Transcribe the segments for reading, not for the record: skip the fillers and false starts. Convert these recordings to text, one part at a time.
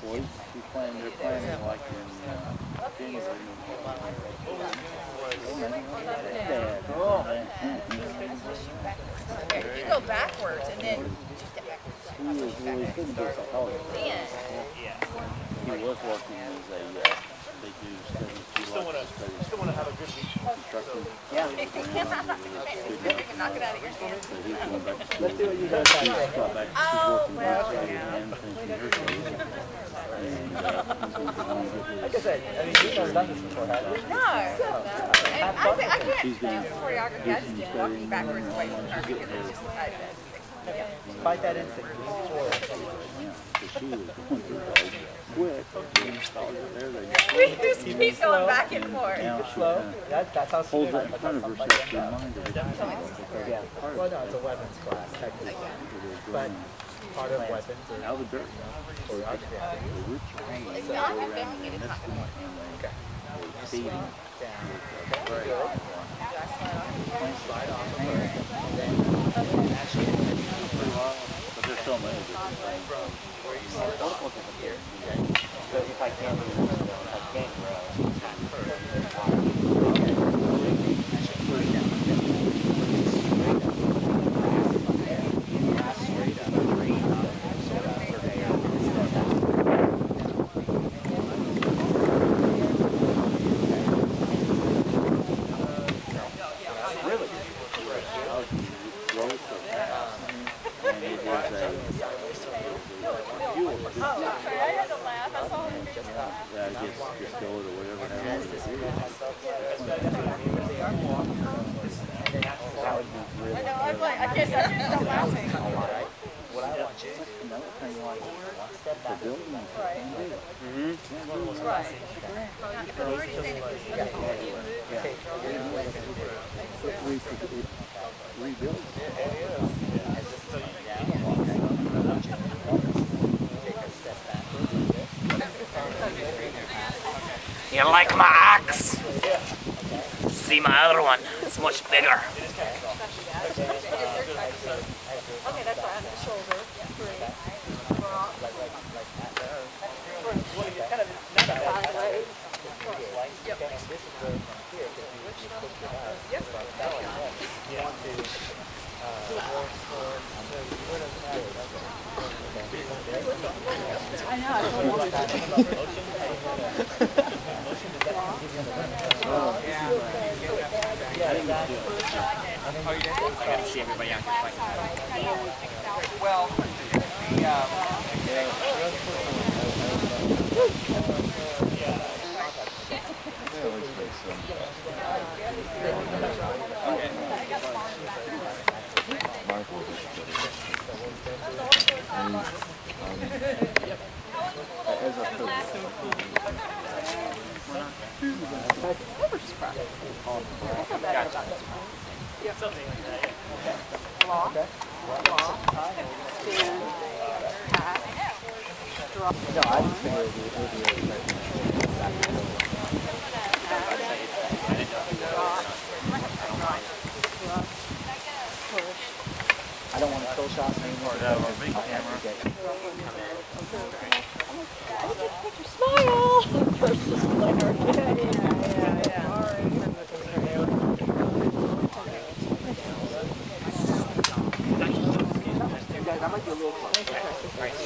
boys. They're planning like in January. You go backwards and then just get backwards. He couldn't get psychology. He was working as a, they do studies. You still want to have a good beach. Construction. Yeah. You can knock it out of your hands. Let's do what you guys have. Oh, well, like I said, I mean, you've never done this before, have you? no. And I can't do choreography. I just keep walking backwards away from her because it's just like Fight that instinct. we just keep going back and forth. Keep it slow. That's how Hold slow. that in front of her so she reminds her. Yeah. Well, no, it's a weapons class, technically. But part of weapons is Out of the dirt. choreography. It's not my family, it's not good. Okay. Feeding. Down. Okay. Good. Slide off of her. And then But there's so many different things. where you start off here. Okay. So if I can't grow. You like my axe? See my other one, it's much bigger. Okay, that's right, on the shoulder. Great. I know. I gotta see everybody out here fighting. Well, Something like that, yeah. Law. okay. Spin. Hat. Draw. No, I just figured it would be I don't want to kill shots anymore. No, a big camera. Smile! Guys, I might be a little close.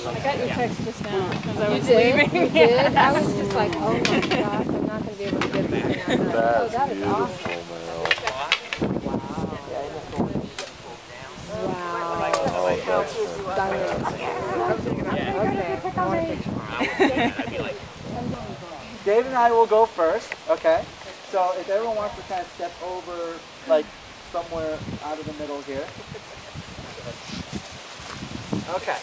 I got your text just now because I was leaving. leaving. You did? I was just like, oh my gosh, I'm not going to be able to get this thing out. Oh, that is awesome. Dave and I will go first, okay? So if everyone wants to kind of step over, like, somewhere out of the middle here. Okay.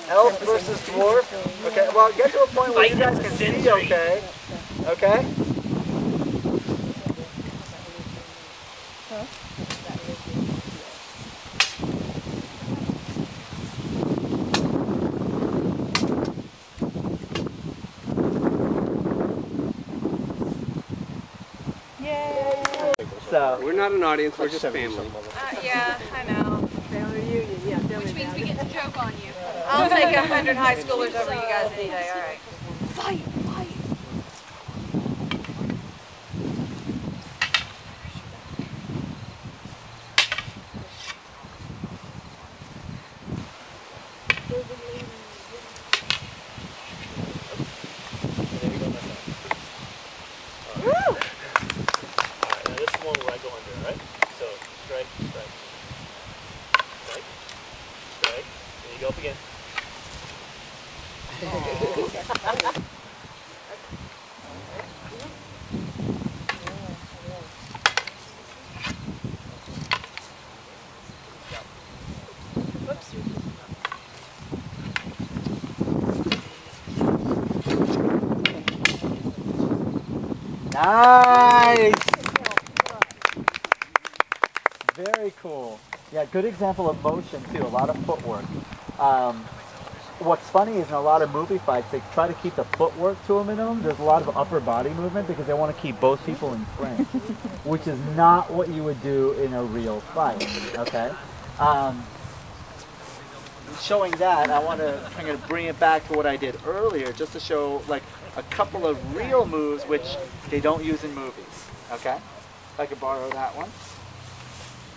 Elf versus dwarf. Okay, well, get to a point where you guys can see, okay? Okay? So we're not an audience, we're just family. Yeah, I know. Family reunion, yeah. Which means we get to joke on you. I'll take 100 high schoolers over you guys any day. All right. Fight, fight. Nice! Very cool. Yeah, good example of motion too, a lot of footwork. What's funny is in a lot of movie fights, they try to keep the footwork to a minimum. There's a lot of upper body movement because they want to keep both people in frame, which is not what you would do in a real fight, okay? Showing that, I'm going to bring it back to what I did earlier, just to show like a couple of real moves which they don't use in movies, okay? If I could borrow that one.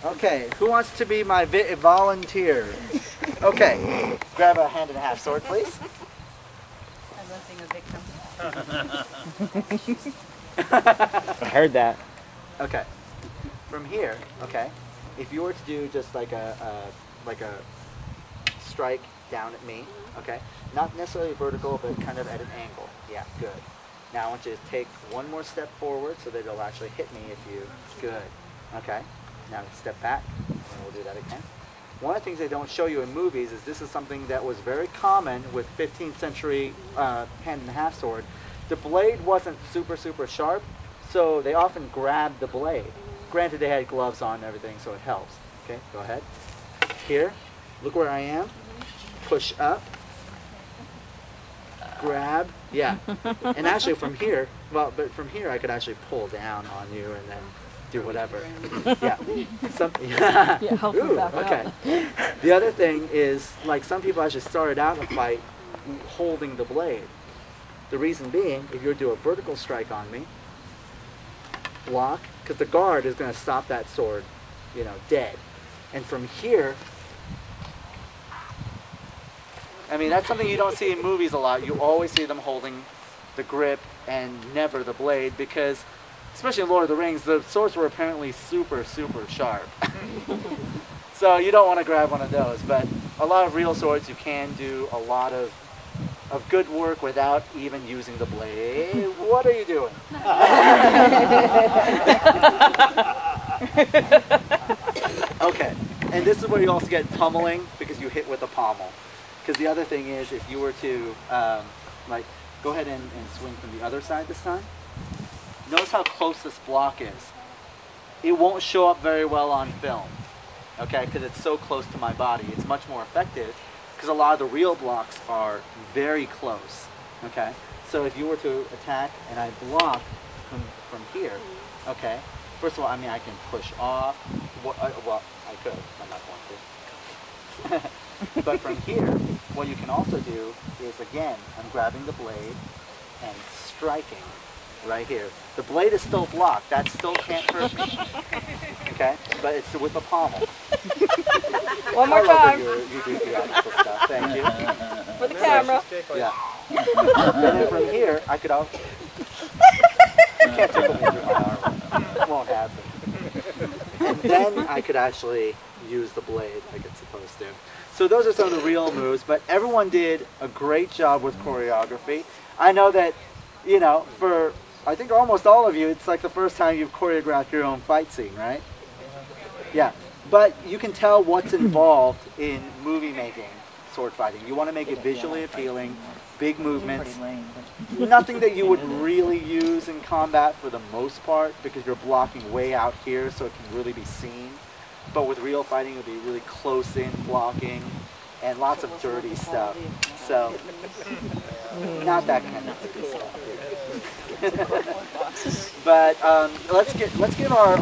Okay, who wants to be my volunteer? Okay, grab a hand and a half sword, please. I heard that. Okay, from here, okay, if you were to do just like a strike down at me, okay, not necessarily vertical, but kind of at an angle. Yeah, good. Now I want you to take one more step forward so that it'll actually hit me if you, good. Okay, now step back, and we'll do that again. One of the things they don't show you in movies is this is something that was very common with 15th century hand and a half sword. The blade wasn't super sharp, so they often grabbed the blade. Granted, they had gloves on and everything, so it helps. Okay, go ahead. Here, look where I am. Push up. Grab. Yeah. And actually from here, well, but from here I could actually pull down on you and then do whatever. Yeah. Yeah, help me Ooh, back okay. up. The other thing is, like, some people actually started out in a fight holding the blade. The reason being, if you were to do a vertical strike on me, block, because the guard is going to stop that sword, you know, dead. And from here, I mean, that's something you don't see in movies a lot. You always see them holding the grip and never the blade because, especially in Lord of the Rings, the swords were apparently super sharp. So you don't want to grab one of those. But a lot of real swords, you can do a lot of good work without even using the blade. What are you doing? Okay, and this is where you also get pummeling because you hit with the pommel. Because the other thing is, if you were to, like, go ahead and swing from the other side this time. Notice how close this block is. It won't show up very well on film, okay, because it's so close to my body. It's much more effective because a lot of the real blocks are very close, okay? So if you were to attack and I block from here, okay, first of all, I mean, I can push off. Well, I could. I'm not going to. But from here, what you can also do is, again, I'm grabbing the blade and striking right here. The blade is still blocked. That still can't hurt me. Okay? But it's with the pommel. One more time. You do theatrical stuff. Thank you. For the camera. Yeah. And then from here, I could also... You can't tickle me through my arm. It won't happen. And then I could actually use the blade like it's supposed to. So those are some of the real moves, but everyone did a great job with choreography. I know that, you know, for I think almost all of you, it's like the first time you've choreographed your own fight scene, right? Yeah, but you can tell what's involved in movie making sword fighting. You want to make it visually appealing, big movements, nothing that you would really use in combat for the most part because you're blocking way out here so it can really be seen. But with real fighting, it would be really close in blocking and lots of dirty stuff. So, not that kind of dirty stuff. But let's give our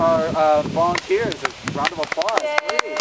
volunteers a round of applause, please.